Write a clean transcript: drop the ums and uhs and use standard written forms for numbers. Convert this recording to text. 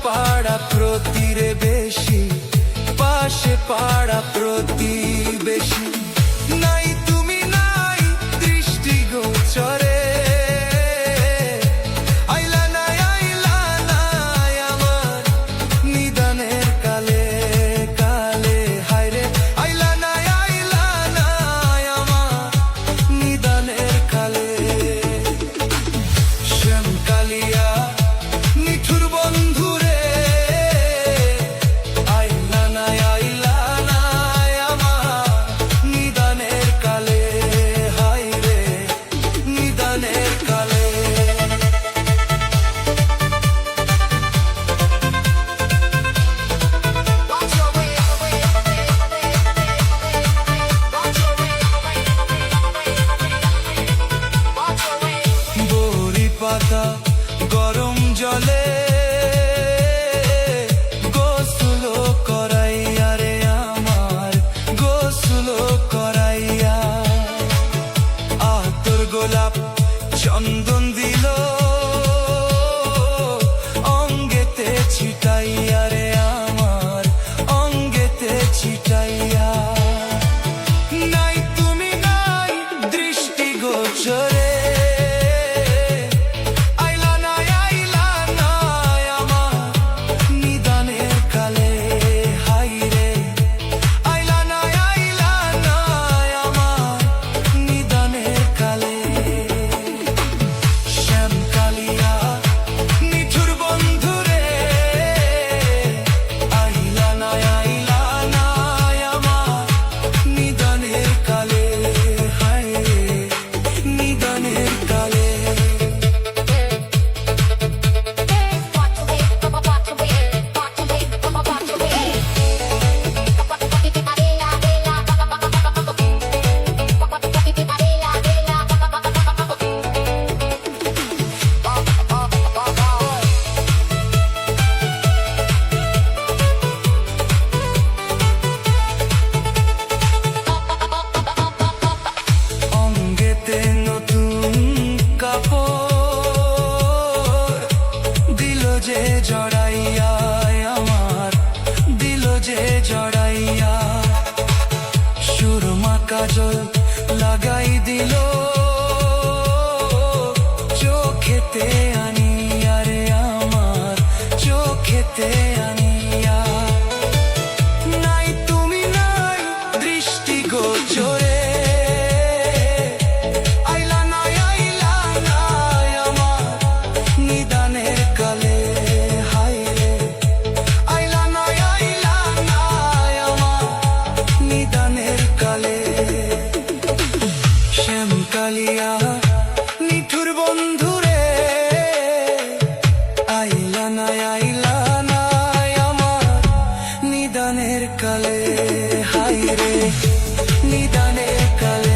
পাড়া প্রতিবেশী, পাশে পাড়া প্রতিবেশী, নাই তুমি নাই দৃষ্টিগোচরে। আইলা নাই আমার নিদানের কালে কালে, হায়রে আইলা নাই আমার নিদানের কালে। শ্যামকালিয়া নিঠুর বন্ধুরে, আইলা নাই আমার নিদানের কালে, হায়রে নিদানের কালে। বড়ি পাতা গরম জলে গোসল করাইয়া রে আমার, গোসল করাইয়া। আতর গোলাপ চন্দন দিল অঙ্গেতে ছিটাইয়া রে আমার, অঙ্গেতে ছিটাইয়া। নাই তুমি নাই দৃষ্টিগোচরে, যে জড়াইয়া আমার, দিল যে জড়াইয়া। সুরমা কাজল লাগাই দিল চোখেতে আনিয়া রে আমার, চোখেতে আনিয়া। নাই তুমি নাই দৃষ্টিগোচরে, আইলা নাই আমার নিদানের কালে, হায়রে আইলা নাই আমার নিদানের কালে। শ্যামকালিয়া নিঠুর বন্ধুরে, আইলা নাই আমার নিদানের কালে, হায়রে নিদানের কালে।